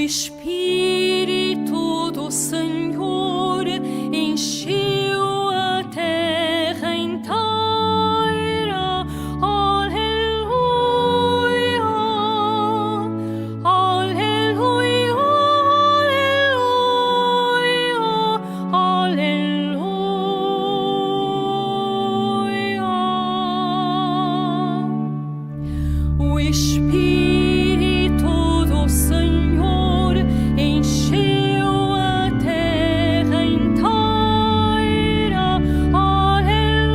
Espírito do Senhor encheu a terra inteira. Aleluia, aleluia, aleluia, aleluia. O Espírito do Senhor encheu a terra inteira. Aleluia,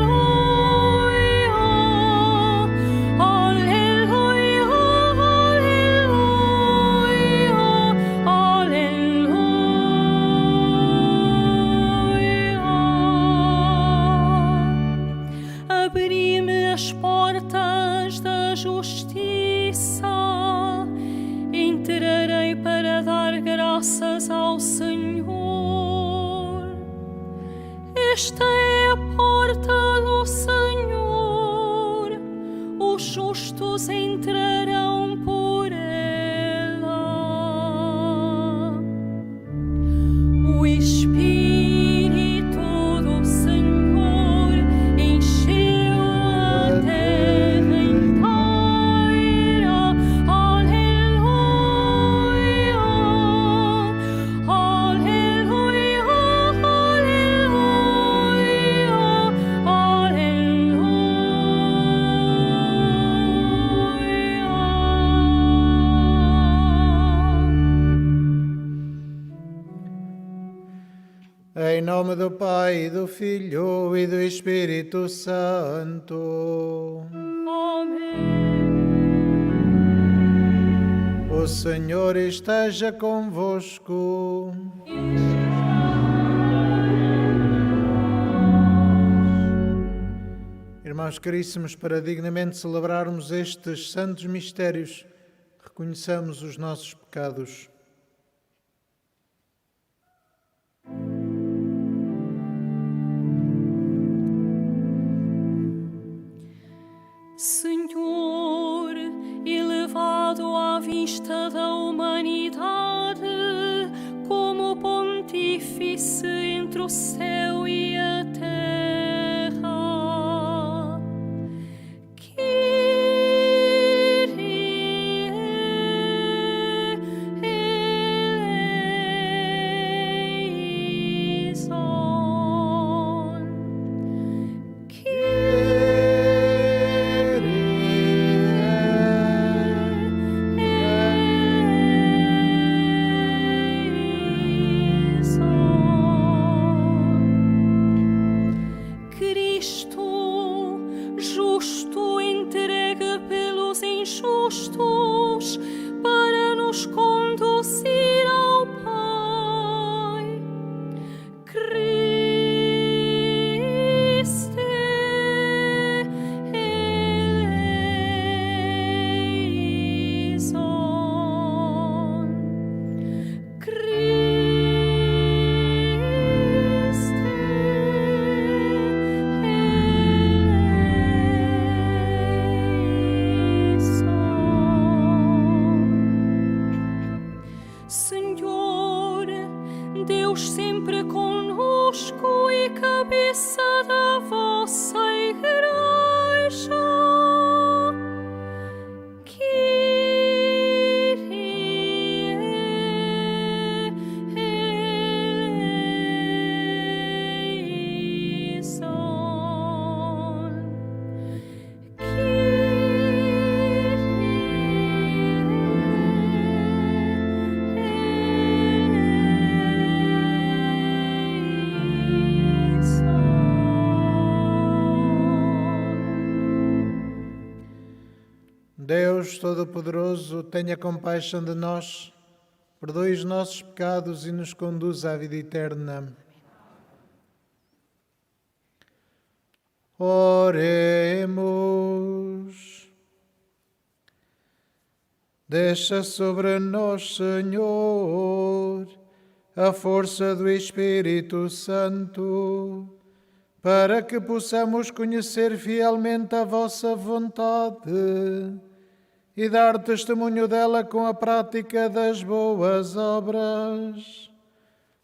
aleluia, aleluia, aleluia. Abri-me as portas da justiça, entrarei para dar graças ao Senhor. Esta é a porta do Senhor, os justos entrarão por ela. O Espírito do Senhor encheu a terra inteira. Aleluia, aleluia, aleluia, aleluia. Em nome do Pai, do Filho e do Espírito Santo. Amém. O Senhor esteja convosco. Irmãos caríssimos, para dignamente celebrarmos estes santos mistérios, reconheçamos os nossos pecados. Senhor, elevado à vista da humanidade, como pontífice entre o céu e a terra, Kyrie eleison. Cristo, justo, entregue pelos injustos para nos conduzir ao Pai. Christe eleison. Senhor, Deus sempre conosco e cabeça da vossa Igreja, Kyrie eleison. Deus Todo-Poderoso, tenha compaixão de nós, perdoe os nossos pecados e nos conduza à vida eterna. Oremos. Deixa sobre nós, Senhor, a força do Espírito Santo, para que possamos conhecer fielmente a vossa vontade e dar testemunho dela com a prática das boas obras.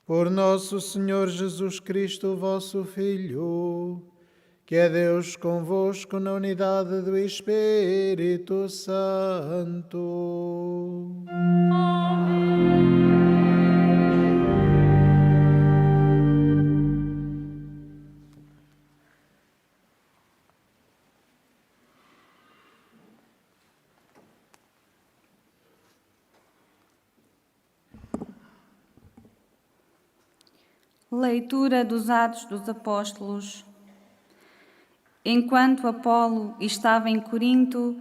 Por nosso Senhor Jesus Cristo, vosso Filho, que é Deus convosco na unidade do Espírito Santo. Leitura dos Atos dos Apóstolos. Enquanto Apolo estava em Corinto,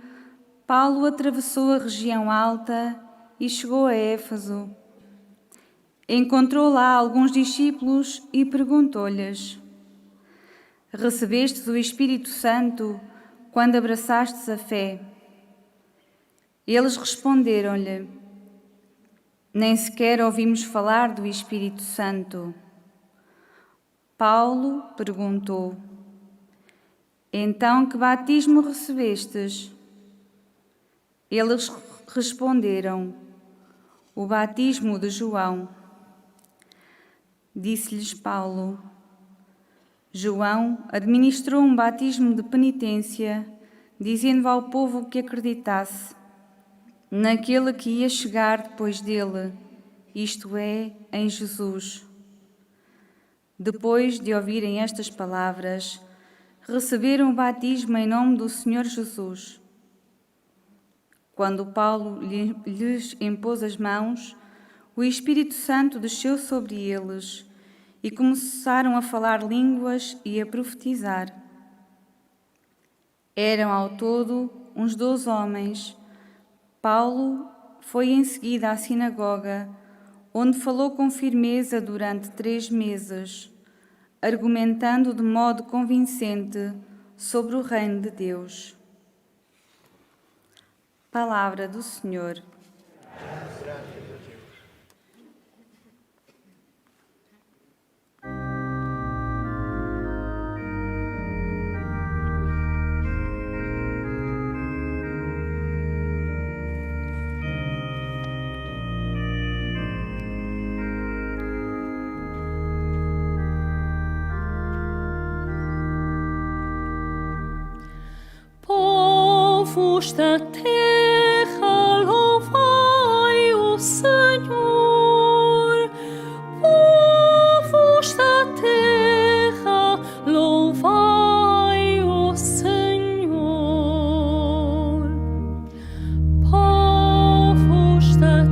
Paulo atravessou a região alta e chegou a Éfeso. Encontrou lá alguns discípulos e perguntou-lhes: Recebestes o Espírito Santo quando abraçastes a fé? Eles responderam-lhe: Nem sequer ouvimos falar do Espírito Santo. Paulo perguntou: Então que batismo recebestes? Eles responderam: O batismo de João. Disse-lhes Paulo: João administrou um batismo de penitência, dizendo ao povo que acreditasse naquele que ia chegar depois dele, isto é, em Jesus. Depois de ouvirem estas palavras, receberam o batismo em nome do Senhor Jesus. Quando Paulo lhes impôs as mãos, o Espírito Santo desceu sobre eles e começaram a falar línguas e a profetizar. Eram ao todo uns 12 homens. Paulo foi em seguida à sinagoga, onde falou com firmeza durante 3 meses, argumentando de modo convincente sobre o reino de Deus. Palavra do Senhor. Povos da terra, louvai o Senhor. Povos da terra, louvai o Senhor. Povos da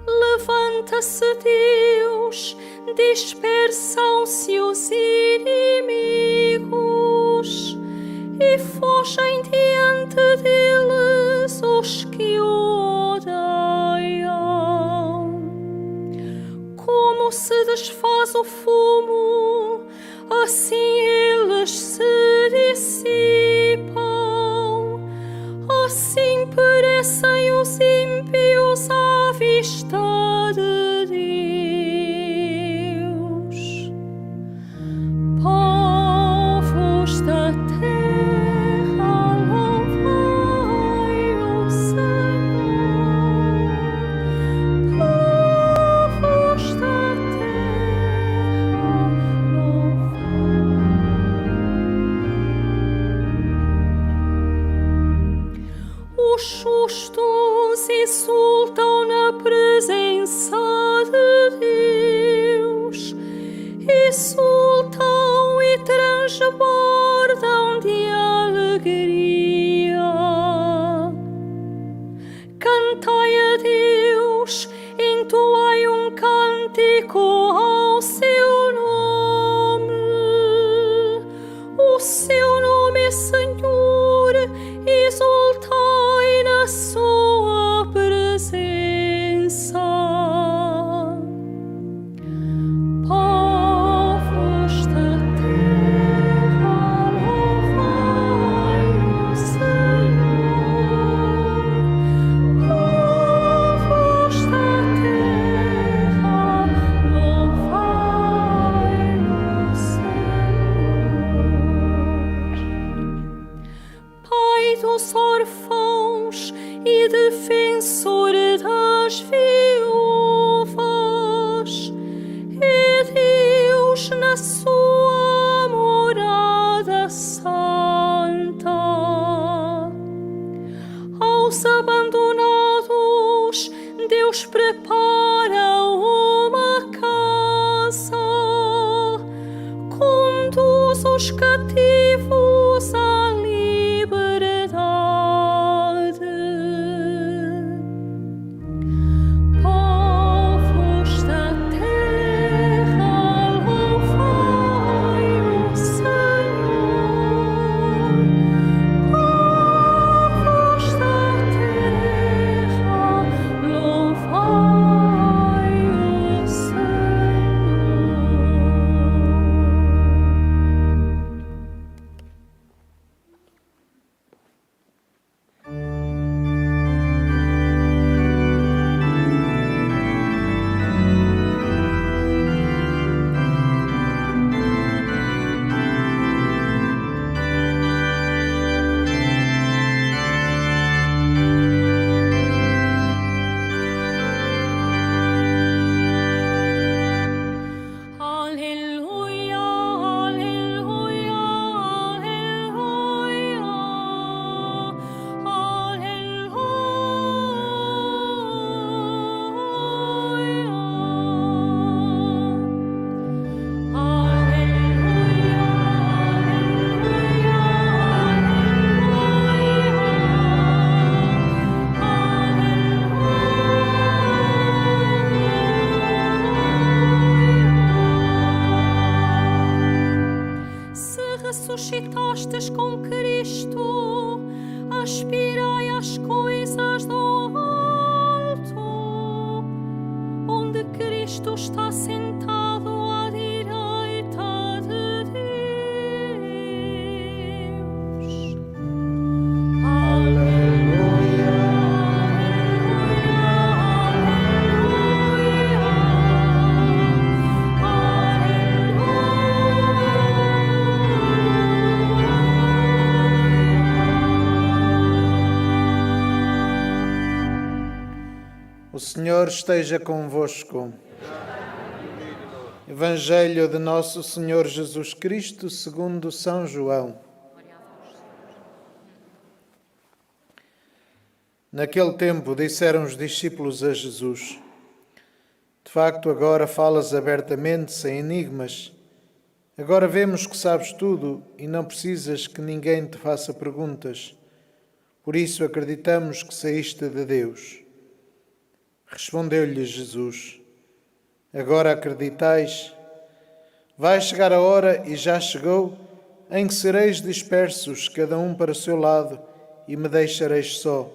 Levanta-se Deus, dispersam-se os inimigos e fogem diante deles os que o odeiam. Como se desfaz o fumo, assim eles se dissipam, assim perecem os ímpios à vista de Deus. Povos da terra, louvai o Senhor. Povos da terra, louvai. Os justos exultam na presença de Deus, exultam e transbordam de alegria. Cantai a Deus, entoai um cântico ao seu nome. O seu nome é Senhor, exultai na sua presença. Povos da terra, louvai e defensor das viúvas, e Deus na sua morada santa. Aos abandonados, Deus prepara uma casa, conduz os cativos à liberdade. Povos da terra, louvai o Senhor. Povos da terra, louvai o Senhor. Aleluia, aleluia, aleluia, Se ressuscitastes com Cristo, aspirai às coisas do alto, onde Cristo está sentado à direita de Deus. Aleluia, O Senhor esteja convosco. Evangelho de Nosso Senhor Jesus Cristo segundo São João. Naquele tempo disseram os discípulos a Jesus: de facto, agora falas abertamente, sem enigmas. Agora vemos que sabes tudo e não precisas que ninguém te faça perguntas. Por isso acreditamos que saíste de Deus. Respondeu-lhe Jesus: agora acreditais? Vai chegar a hora, e já chegou, em que sereis dispersos, cada um para o seu lado, e me deixareis só.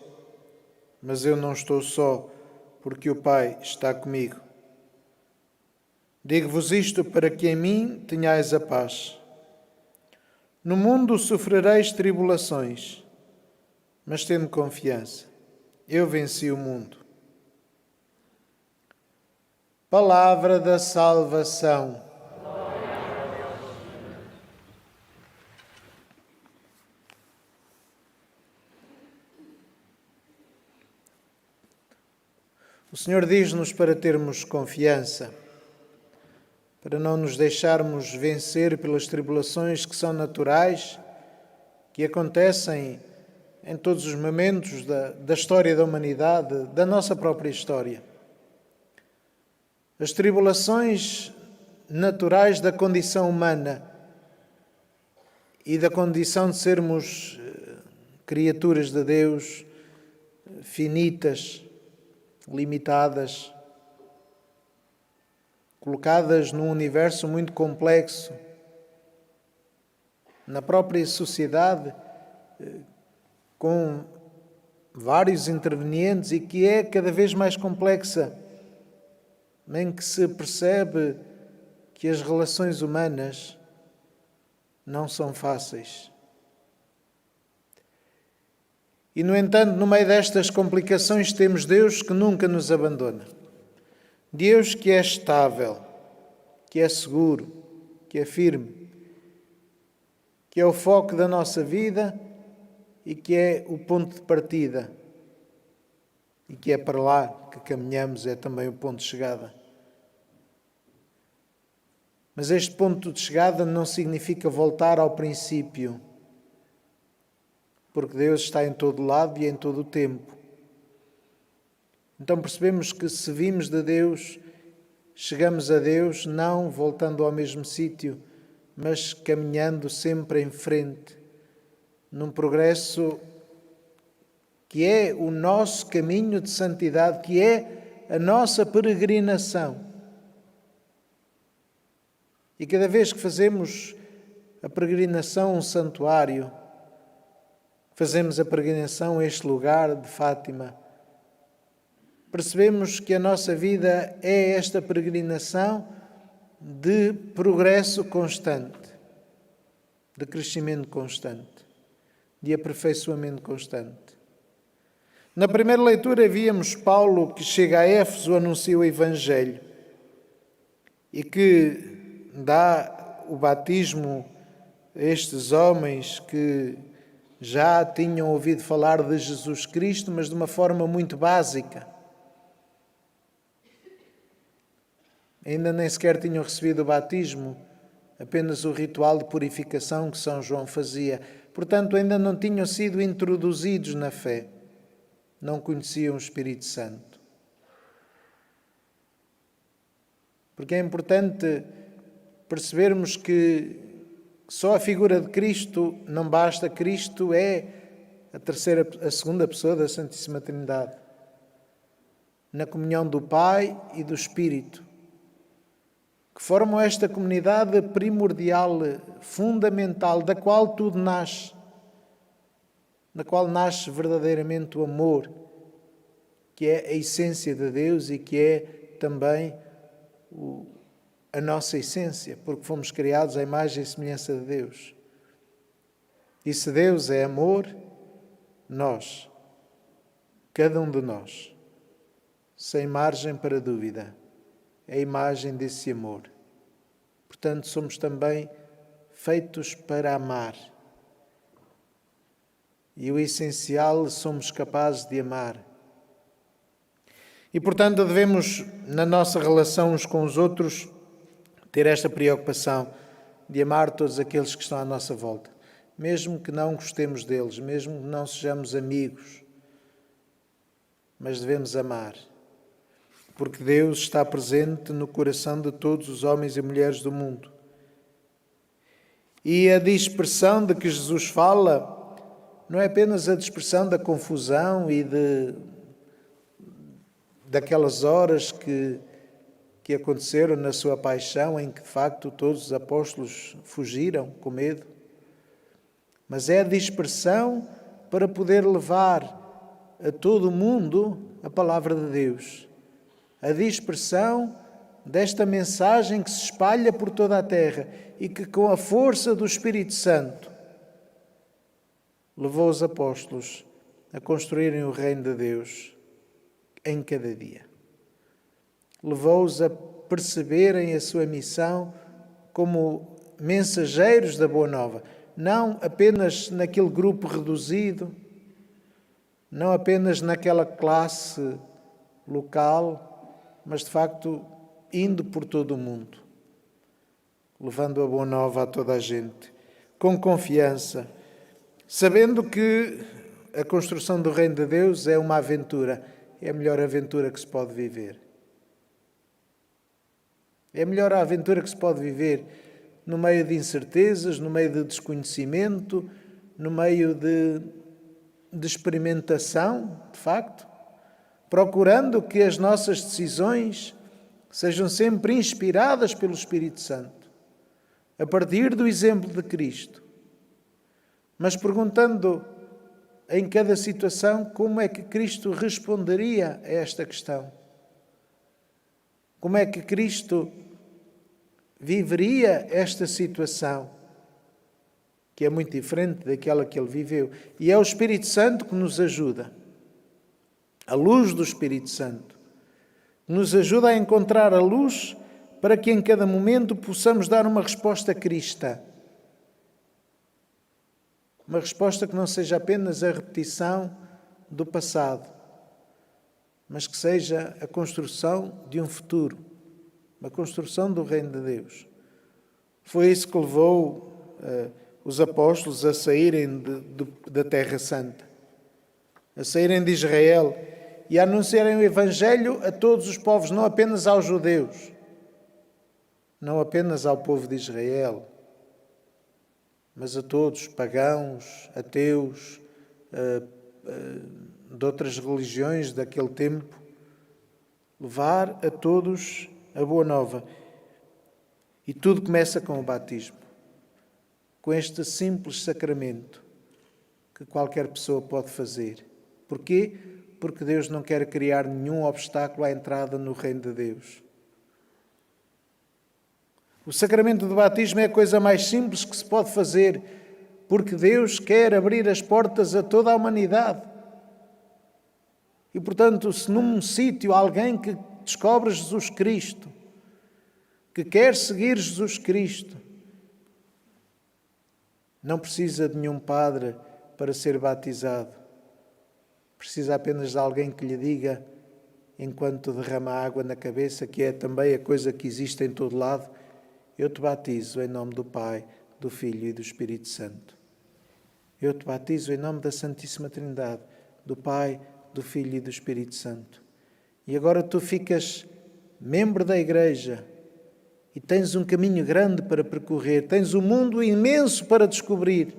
Mas eu não estou só, porque o Pai está comigo. Digo-vos isto para que em mim tenhais a paz. No mundo sofrereis tribulações, mas tende confiança. Eu venci o mundo. Palavra da salvação. O Senhor diz-nos para termos confiança, para não nos deixarmos vencer pelas tribulações que são naturais, que acontecem em todos os momentos da história da humanidade, da nossa própria história. As tribulações naturais da condição humana e da condição de sermos criaturas de Deus, finitas, limitadas, colocadas num universo muito complexo, na própria sociedade, com vários intervenientes e que é cada vez mais complexa, em que se percebe que as relações humanas não são fáceis. E, no entanto, no meio destas complicações, temos Deus que nunca nos abandona. Deus que é estável, que é seguro, que é firme, que é o foco da nossa vida e que é o ponto de partida e que é para lá que caminhamos, é também o ponto de chegada. Mas este ponto de chegada não significa voltar ao princípio, porque Deus está em todo lado e em todo o tempo. Então percebemos que se vimos de Deus, chegamos a Deus não voltando ao mesmo sítio, mas caminhando sempre em frente, num progresso que é o nosso caminho de santidade, que é a nossa peregrinação. E cada vez que fazemos a peregrinação a um santuário, fazemos a peregrinação a este lugar de Fátima, percebemos que a nossa vida é esta peregrinação de progresso constante, de crescimento constante, de aperfeiçoamento constante. Na primeira leitura víamos Paulo que chega a Éfeso, anuncia o Evangelho e que dá o batismo a estes homens que já tinham ouvido falar de Jesus Cristo, mas de uma forma muito básica. Ainda nem sequer tinham recebido o batismo, apenas o ritual de purificação que São João fazia. Portanto, ainda não tinham sido introduzidos na fé. Não conheciam o Espírito Santo. Porque é importante percebermos que só a figura de Cristo não basta. Cristo é a segunda pessoa da Santíssima Trindade, na comunhão do Pai e do Espírito, que formam esta comunidade primordial, fundamental, da qual tudo nasce, na qual nasce verdadeiramente o amor, que é a essência de Deus e que é também a nossa essência, porque fomos criados à imagem e semelhança de Deus. E se Deus é amor, nós, cada um de nós, sem margem para dúvida, é a imagem desse amor. Portanto, somos também feitos para amar. E o essencial, somos capazes de amar. E, portanto, devemos, na nossa relação uns com os outros, ter esta preocupação de amar todos aqueles que estão à nossa volta, mesmo que não gostemos deles, mesmo que não sejamos amigos, mas devemos amar, porque Deus está presente no coração de todos os homens e mulheres do mundo. E a dispersão de que Jesus fala não é apenas a dispersão da confusão e daquelas horas que aconteceram na sua paixão, em que de facto todos os apóstolos fugiram com medo, mas é a dispersão para poder levar a todo o mundo a palavra de Deus. A dispersão desta mensagem que se espalha por toda a terra e que, com a força do Espírito Santo, levou os apóstolos a construírem o reino de Deus em cada dia. Levou-os a perceberem a sua missão como mensageiros da Boa Nova, não apenas naquele grupo reduzido, não apenas naquela classe local, mas de facto indo por todo o mundo, levando a Boa Nova a toda a gente, com confiança, sabendo que a construção do reino de Deus é uma aventura, é a melhor aventura que se pode viver. É a melhor aventura que se pode viver no meio de incertezas, no meio de desconhecimento, no meio de experimentação, de facto, procurando que as nossas decisões sejam sempre inspiradas pelo Espírito Santo, a partir do exemplo de Cristo, mas perguntando em cada situação como é que Cristo responderia a esta questão. Como é que Cristo viveria esta situação, que é muito diferente daquela que Ele viveu. E é o Espírito Santo que nos ajuda, a luz do Espírito Santo, que nos ajuda a encontrar a luz para que em cada momento possamos dar uma resposta cristã. Uma resposta que não seja apenas a repetição do passado, mas que seja a construção de um futuro, uma construção do reino de Deus. Foi isso que levou os apóstolos a saírem da Terra Santa, a saírem de Israel e a anunciarem o Evangelho a todos os povos, não apenas aos judeus, não apenas ao povo de Israel, mas a todos, pagãos, ateus, de outras religiões daquele tempo, levar a todos a boa nova. E tudo começa com o batismo, com este simples sacramento que qualquer pessoa pode fazer. Porquê? Porque Deus não quer criar nenhum obstáculo à entrada no reino de Deus. O sacramento do batismo é a coisa mais simples que se pode fazer, porque Deus quer abrir as portas a toda a humanidade. E, portanto, se num sítio há alguém que descobre Jesus Cristo, que quer seguir Jesus Cristo, não precisa de nenhum padre para ser batizado. Precisa apenas de alguém que lhe diga, enquanto derrama água na cabeça, que é também a coisa que existe em todo lado: eu te batizo em nome do Pai, do Filho e do Espírito Santo. Eu te batizo em nome da Santíssima Trindade, do Pai, do Filho e do Espírito Santo. E agora tu ficas membro da Igreja e tens um caminho grande para percorrer, tens um mundo imenso para descobrir.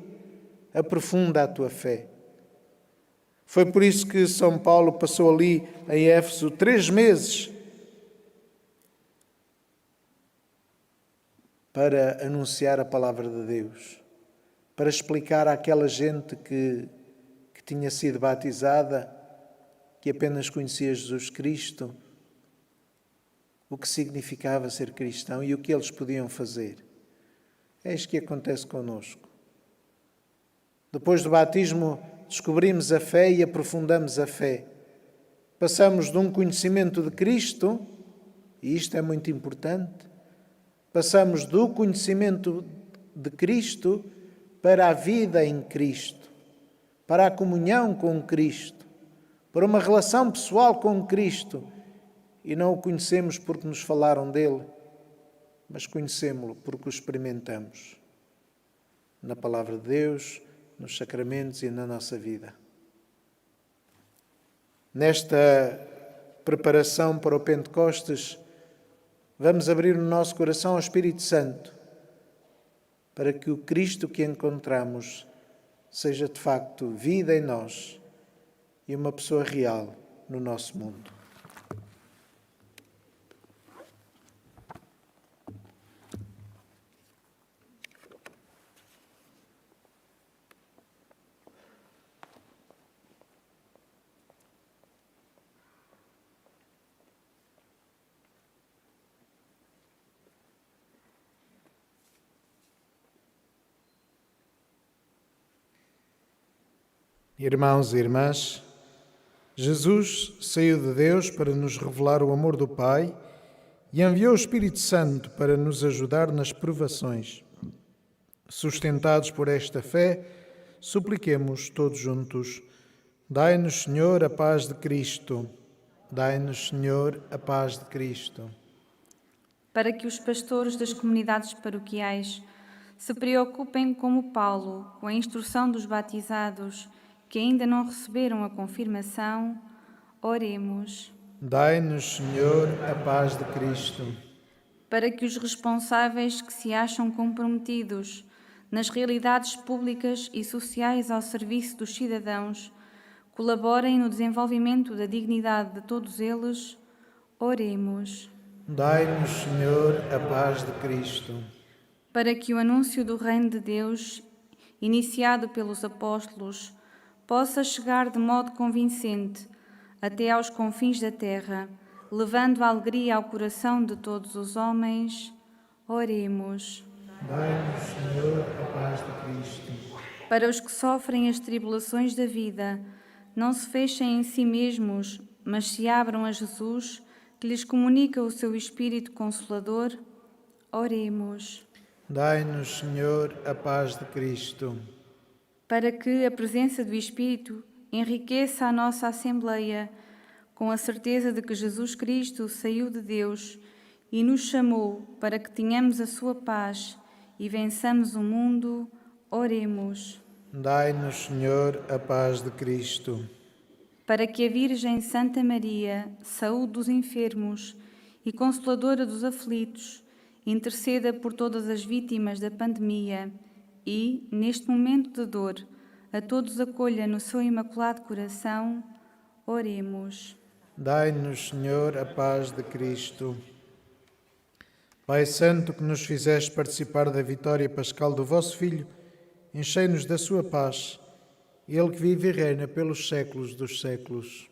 Aprofunda a tua fé. Foi por isso que São Paulo passou ali em Éfeso 3 meses para anunciar a palavra de Deus, para explicar àquela gente que tinha sido batizada, que apenas conhecia Jesus Cristo, o que significava ser cristão e o que eles podiam fazer. É isto que acontece connosco. Depois do batismo, descobrimos a fé e aprofundamos a fé. Passamos de um conhecimento de Cristo, e isto é muito importante, passamos do conhecimento de Cristo para a vida em Cristo, para a comunhão com Cristo, para uma relação pessoal com Cristo. E não o conhecemos porque nos falaram dele, mas conhecemos-lo porque o experimentamos na palavra de Deus, nos sacramentos e na nossa vida. Nesta preparação para o Pentecostes, vamos abrir o nosso coração ao Espírito Santo, para que o Cristo que encontramos seja de facto vida em nós e uma pessoa real no nosso mundo. Irmãos e irmãs, Jesus saiu de Deus para nos revelar o amor do Pai e enviou o Espírito Santo para nos ajudar nas provações. Sustentados por esta fé, supliquemos todos juntos: dai-nos, Senhor, a paz de Cristo. Dai-nos, Senhor, a paz de Cristo. Para que os pastores das comunidades paroquiais se preocupem, como Paulo, com a instrução dos batizados que ainda não receberam a confirmação, oremos. Dai-nos, Senhor, a paz de Cristo. Para que os responsáveis que se acham comprometidos nas realidades públicas e sociais ao serviço dos cidadãos colaborem no desenvolvimento da dignidade de todos eles, oremos. Dai-nos, Senhor, a paz de Cristo. Para que o anúncio do Reino de Deus, iniciado pelos apóstolos, possa chegar de modo convincente até aos confins da terra, levando a alegria ao coração de todos os homens, oremos. Dai-nos, Senhor, a paz de Cristo. Para os que sofrem as tribulações da vida, não se fechem em si mesmos, mas se abram a Jesus, que lhes comunica o seu Espírito Consolador, oremos. Dai-nos, Senhor, a paz de Cristo. Para que a presença do Espírito enriqueça a nossa Assembleia com a certeza de que Jesus Cristo saiu de Deus e nos chamou para que tenhamos a sua paz e vençamos o mundo, oremos. Dai-nos, Senhor, a paz de Cristo. Para que a Virgem Santa Maria, saúde dos enfermos e consoladora dos aflitos, interceda por todas as vítimas da pandemia e, neste momento de dor, a todos acolha no seu imaculado coração, oremos. Dai-nos, Senhor, a paz de Cristo. Pai Santo, que nos fizeste participar da vitória pascal do vosso Filho, enchei-nos da sua paz, Ele que vive e reina pelos séculos dos séculos.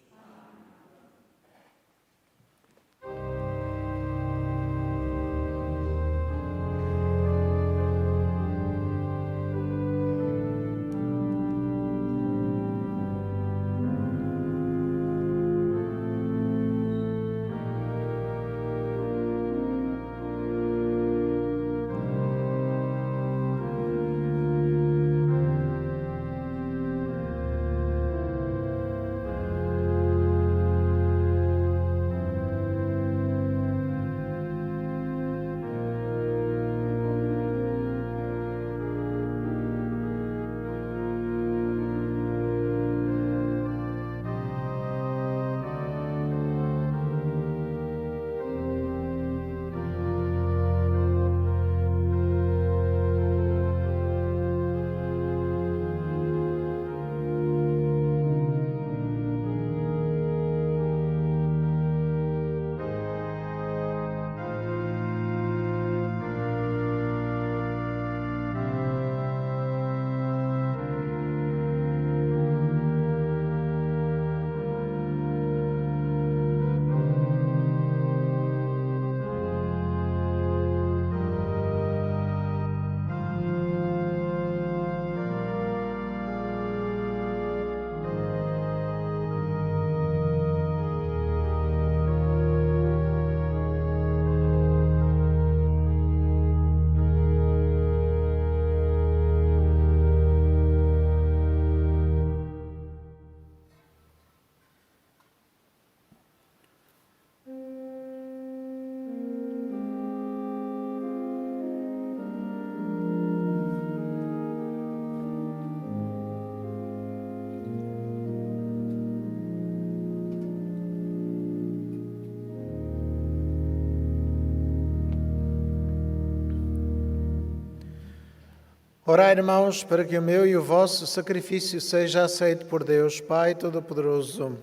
Orai, irmãos, para que o meu e o vosso sacrifício seja aceito por Deus, Pai Todo-Poderoso.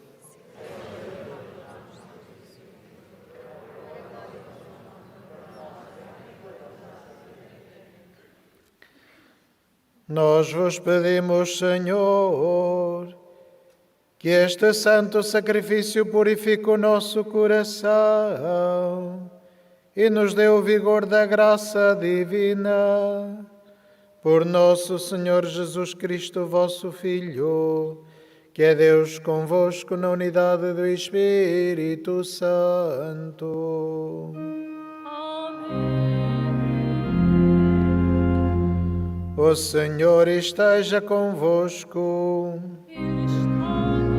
Nós vos pedimos, Senhor, que este santo sacrifício purifique o nosso coração e nos dê o vigor da graça divina. Por nosso Senhor Jesus Cristo, vosso Filho, que é Deus convosco na unidade do Espírito Santo. O Senhor esteja convosco. Ele está no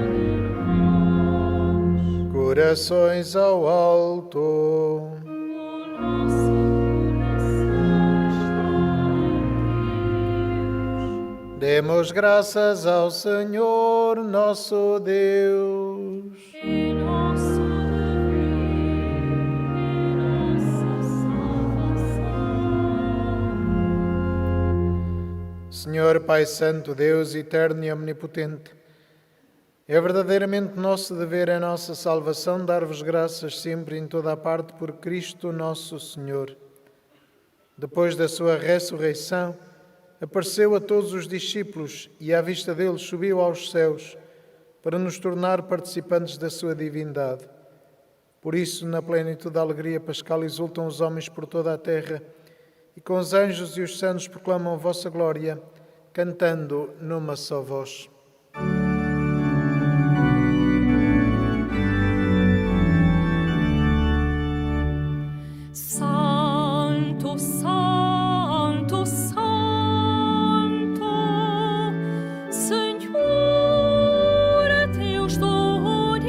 meio de nós. Corações ao alto. O nosso coração está em Deus. Demos graças ao Senhor nosso Deus. É nosso dever, é nossa salvação. Senhor Pai Santo, Deus eterno e omnipotente, é verdadeiramente nosso dever, é nossa salvação, dar-vos graças sempre em toda a parte por Cristo nosso Senhor. Depois da sua ressurreição, apareceu a todos os discípulos e, à vista deles, subiu aos céus para nos tornar participantes da sua divindade. Por isso, na plenitude da alegria pascal, exultam os homens por toda a terra e com os anjos e os santos proclamam a vossa glória, cantando numa só voz. Santo, Santo, Santo, Senhor, Deus do universo,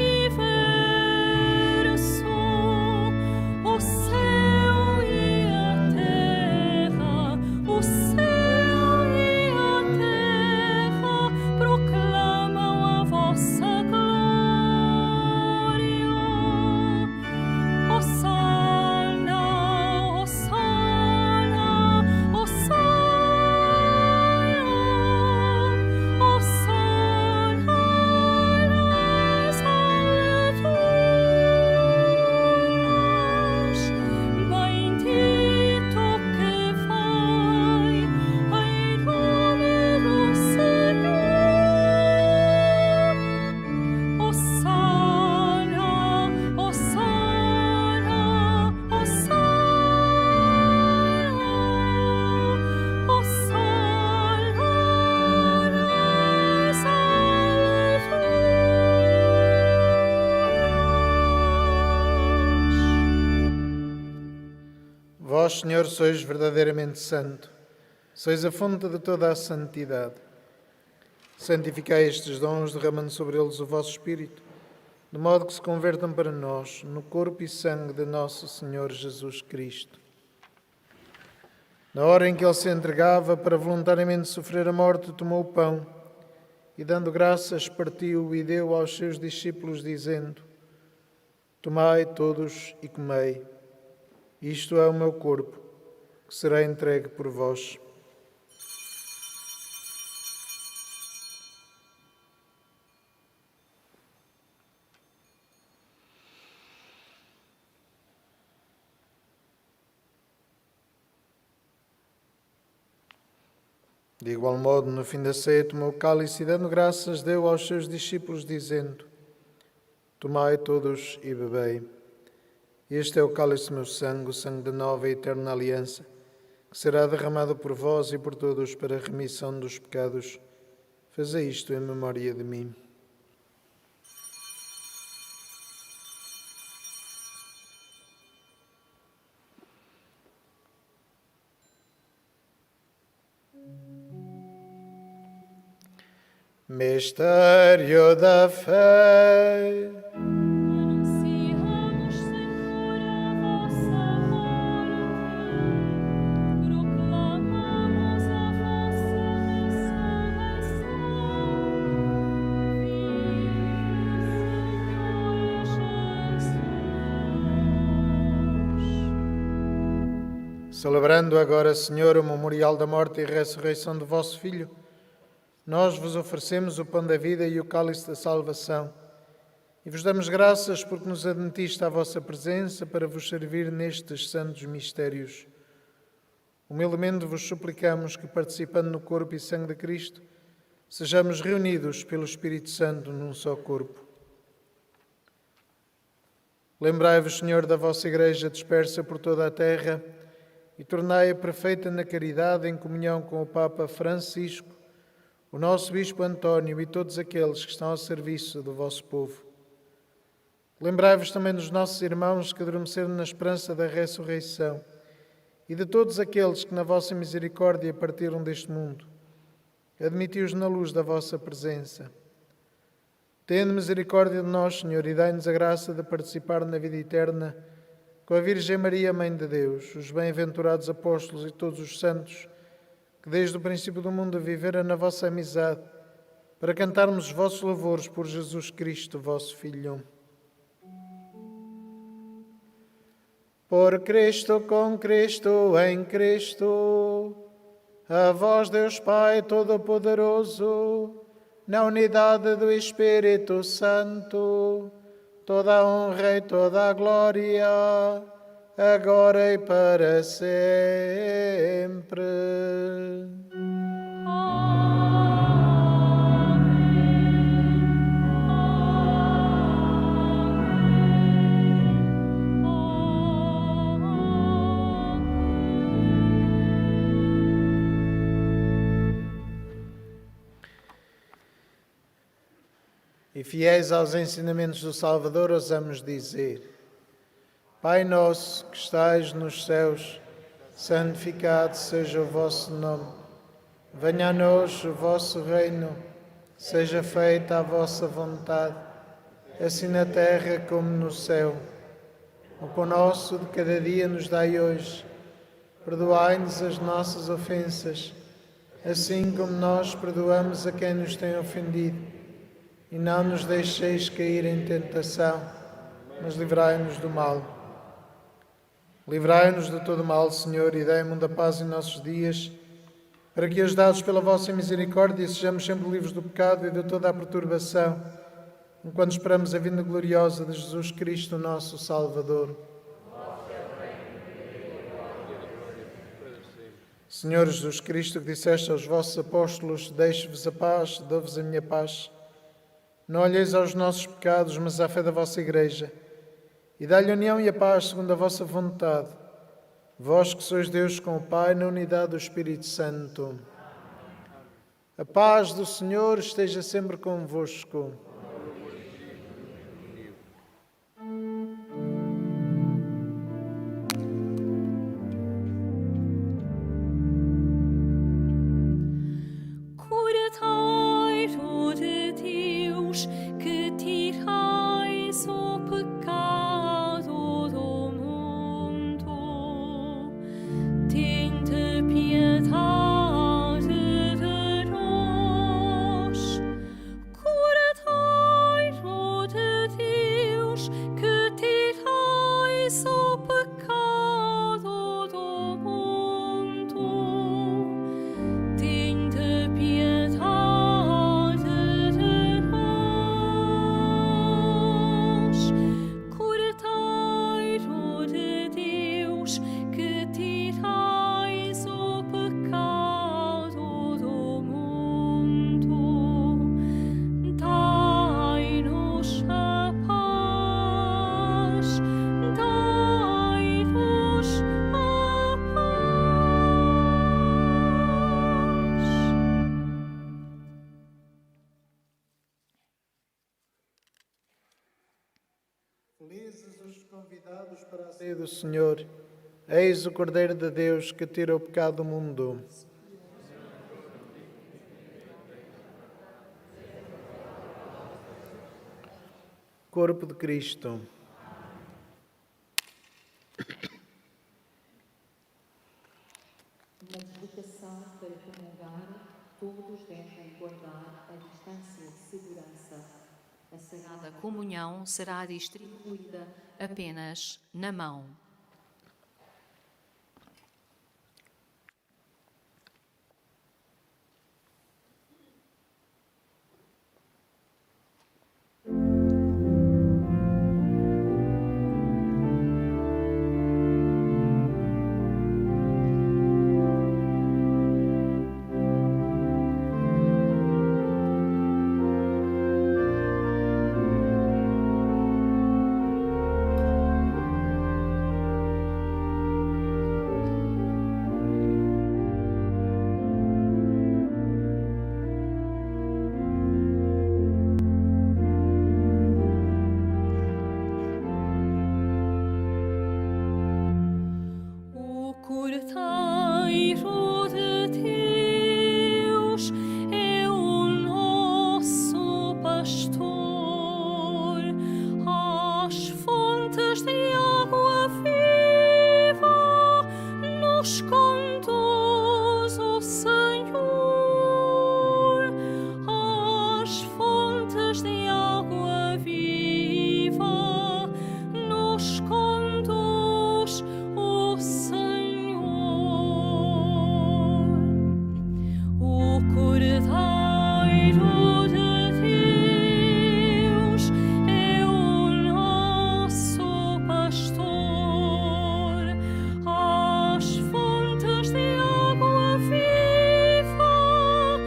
Vós, Senhor, sois verdadeiramente santo, sois a fonte de toda a santidade. Santificai estes dons, derramando sobre eles o vosso Espírito, de modo que se convertam para nós no corpo e sangue de nosso Senhor Jesus Cristo. Na hora em que ele se entregava para voluntariamente sofrer a morte, tomou o pão e, dando graças, partiu e deu aos seus discípulos, dizendo: Tomai todos e comei. Isto é o meu corpo, que será entregue por vós. De igual modo, no fim da ceia, tomou o cálice e, dando graças, deu aos seus discípulos, dizendo: Tomai todos e bebei. Este é o cálice do meu sangue, o sangue da nova e eterna aliança, que será derramado por vós e por todos para a remissão dos pecados. Fazei isto em memória de mim. Mistério da fé. Anunciamos, Senhor, a vossa morte, proclamamos a vossa ressurreição. Viva, Senhor Jesus. Celebrando agora, Senhor, o memorial da morte e ressurreição do vosso Filho, nós vos oferecemos o pão da vida e o cálice da salvação e vos damos graças porque nos admitiste à vossa presença para vos servir nestes santos mistérios. Humildemente vos suplicamos que, participando no corpo e sangue de Cristo, sejamos reunidos pelo Espírito Santo num só corpo. Lembrai-vos, Senhor, da vossa Igreja dispersa por toda a terra e tornai-a perfeita na caridade em comunhão com o Papa Francisco, o nosso Bispo António e todos aqueles que estão ao serviço do vosso povo. Lembrai-vos também dos nossos irmãos que adormeceram na esperança da ressurreição e de todos aqueles que na vossa misericórdia partiram deste mundo. Admiti-os na luz da vossa presença. Tende misericórdia de nós, Senhor, e dai-nos a graça de participar na vida eterna com a Virgem Maria, Mãe de Deus, os bem-aventurados apóstolos e todos os santos que desde o princípio do mundo viveram na vossa amizade, para cantarmos os vossos louvores por Jesus Cristo, vosso Filho. Por Cristo, com Cristo, em Cristo, a vós, Deus Pai Todo-Poderoso, na unidade do Espírito Santo, toda a honra e toda a glória, agora e para sempre. E fiéis aos ensinamentos do Salvador, ousamos dizer: Pai nosso que estais nos céus, santificado seja o vosso nome. Venha a nós o vosso reino, seja feita a vossa vontade, assim na terra como no céu. O pão nosso de cada dia nos dai hoje. Perdoai-nos as nossas ofensas, assim como nós perdoamos a quem nos tem ofendido. E não nos deixeis cair em tentação, mas livrai-nos do mal. Livrai-nos de todo mal, Senhor, e dai-nos a paz em nossos dias, para que, ajudados pela vossa misericórdia, sejamos sempre livres do pecado e de toda a perturbação, enquanto esperamos a vinda gloriosa de Jesus Cristo, nosso Salvador. Senhor Jesus Cristo, que disseste aos vossos apóstolos: deixo-vos a paz, dou-vos a minha paz. Não olheis aos nossos pecados, mas à fé da vossa Igreja, e dai-lhe a união e a paz segundo a vossa vontade. Vós que sois Deus com o Pai, na unidade do Espírito Santo. A paz do Senhor esteja sempre convosco. Felizes os convidados para a ceia do Senhor. Eis o Cordeiro de Deus que tira o pecado do mundo. Corpo de Cristo. Na deslocação para comungar, todos devem guardar a distância de segurança. A Sagrada Comunhão será distribuída apenas na mão. O Cordeiro de Deus é o nosso pastor, as fontes de água viva nos conduz o Senhor, as fontes de água viva nos conduz o Senhor. O Cordeiro de Deus é o nosso pastor, as fontes de água viva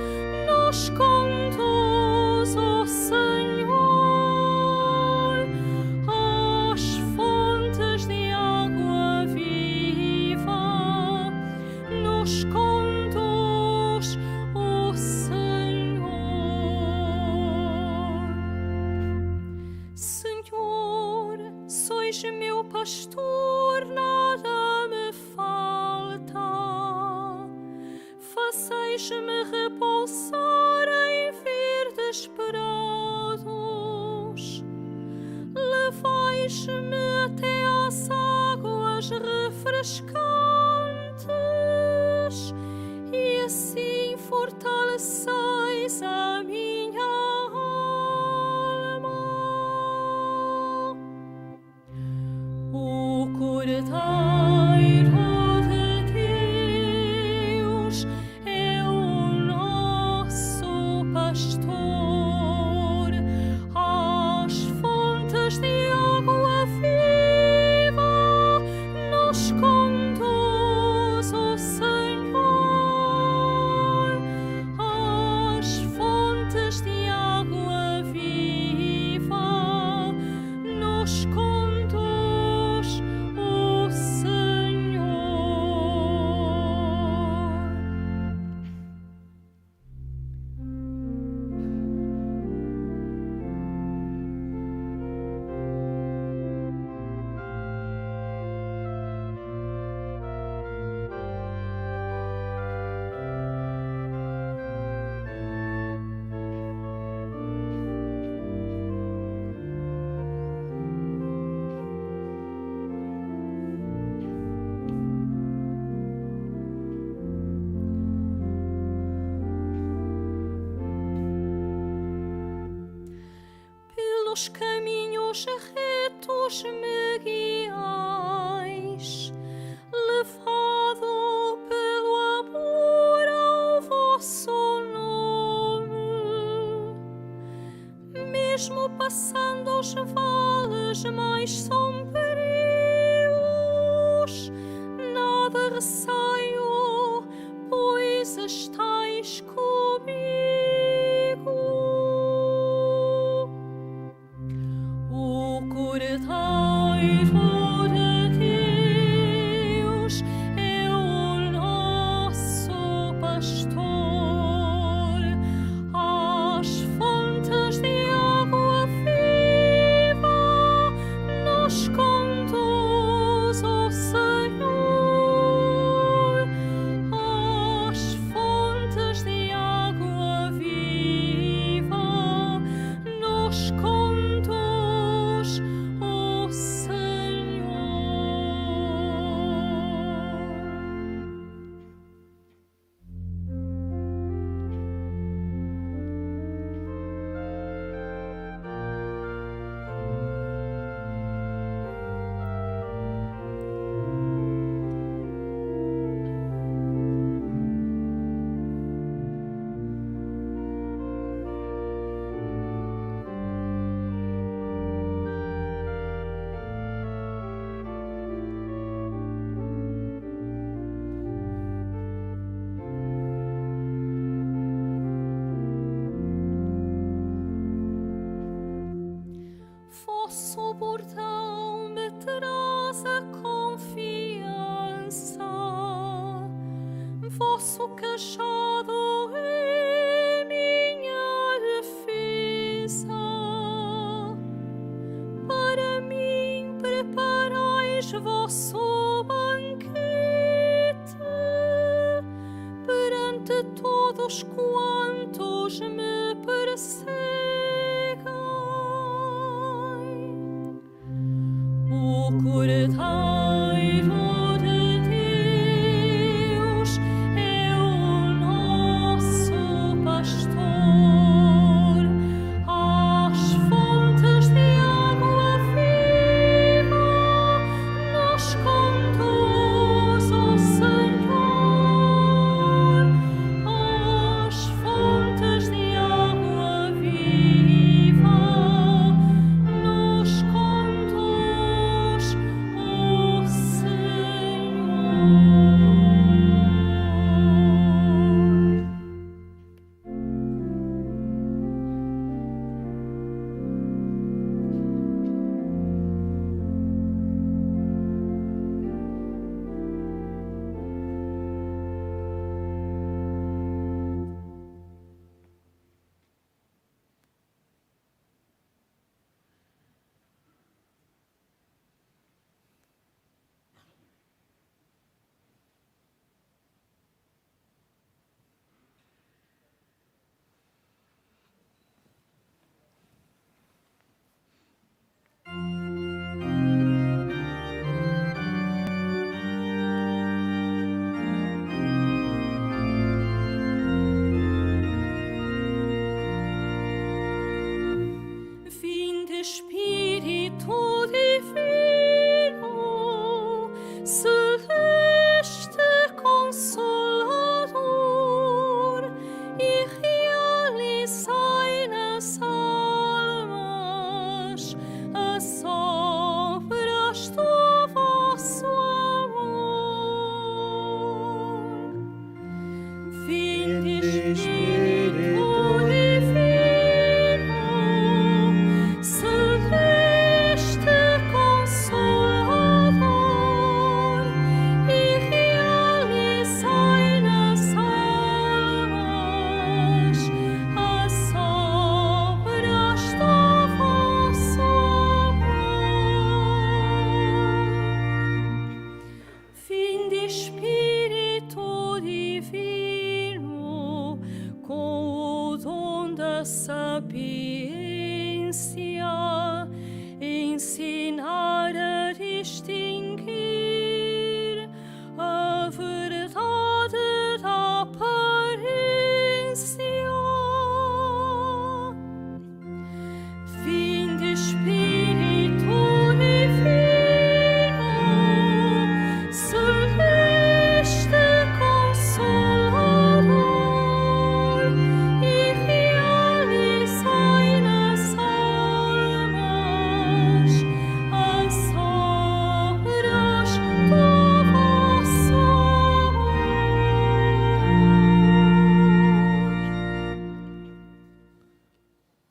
nos conduz o Senhor, as fontes de água viva nos conduz o Senhor. Senhor, sois meu pastor, nada me falta. Fazeis-me repousar em verdes prados. Levais-me até às águas refrescantes e assim fortaleceis a minha alma. O Cordeiro de Deus é o nosso pastor, as fontes de água viva nos conduz o Senhor, as fontes de água viva nos conduz o Senhor. Pelos caminhos retos me guiais, levado pelo amor ao vosso nome. Mesmo passando os vales mais sombrios, nada receio, pois estais comigo. O Cordeiro de Deus é o nosso pastor, as fontes de água viva vosso bordão me traz a confiança, vosso cajado é minha defesa. Para mim preparais vosso banquete perante todos quantos me perseguem. O Cordeiro de Deus é o nosso pastor, às fontes de água viva nos conduz o Senhor, às fontes de água viva nos conduz o Senhor. Vinde Espírito Divino, celeste Consolador, e realizai nas almas as obras do vosso amor. Vinde Espírito Divino, celeste Consolador, e realizai nas almas as obras do vosso amor. Vinde Espírito Divino, com o dom da sapiência, ensinar a distinguir a verdade da aparência. Vinde Espírito Divino, celeste Consolador, e realizai nas almas as obras do vosso amor.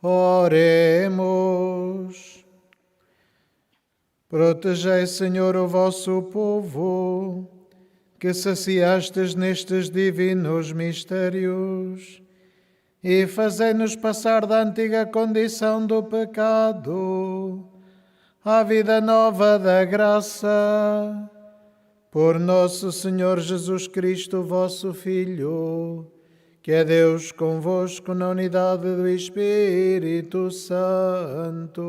Oremos. Protegei, Senhor, o vosso povo, que saciastes nestes divinos mistérios, e fazei-nos passar da antiga condição do pecado à vida nova da graça. Por nosso Senhor Jesus Cristo, vosso Filho, que é Deus convosco na unidade do Espírito Santo.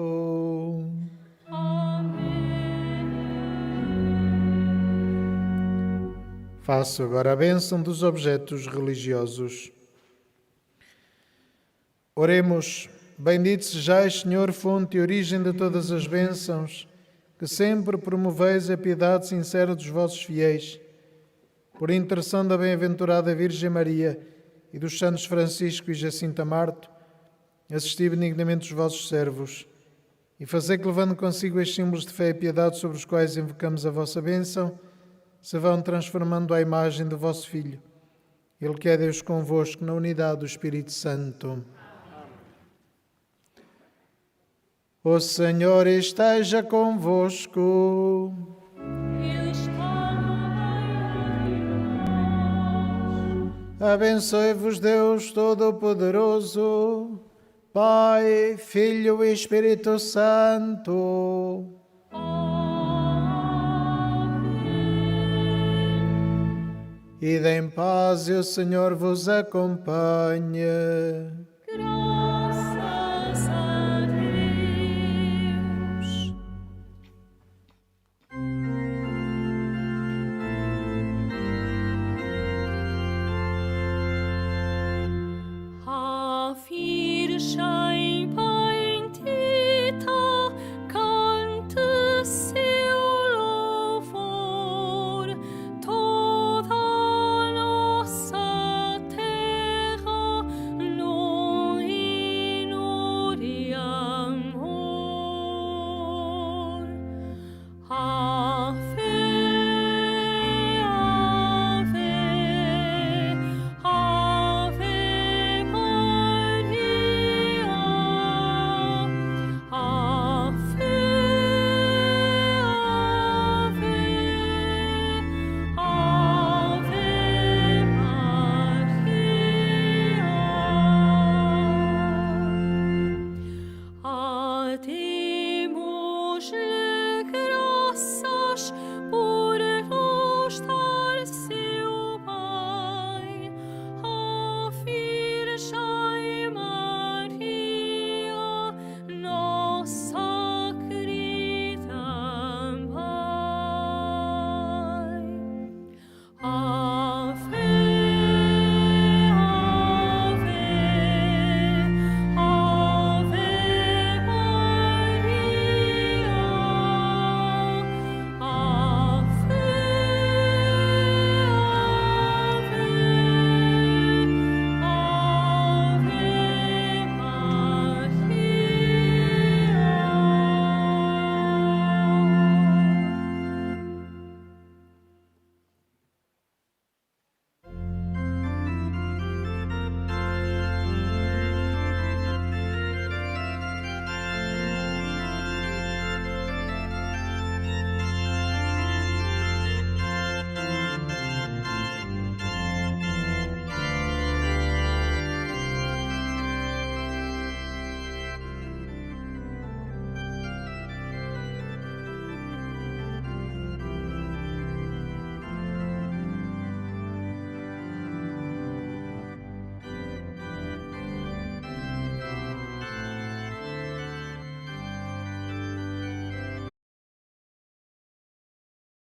Faço agora a bênção dos objetos religiosos. Oremos. Bendito sejais, Senhor, fonte e origem de todas as bênçãos, que sempre promoveis a piedade sincera dos vossos fiéis. Por intercessão da bem-aventurada Virgem Maria e dos santos Francisco e Jacinta Marto, assisti benignamente os vossos servos, e fazei que, levando consigo estes símbolos de fé e piedade sobre os quais invocamos a vossa bênção, se vão transformando à imagem do vosso Filho, Ele que é Deus convosco na unidade do Espírito Santo. O Senhor esteja convosco. Ele está no meio de nós. Abençoe-vos Deus Todo-Poderoso, Pai, Filho e Espírito Santo. Ide em paz e o Senhor vos acompanhe.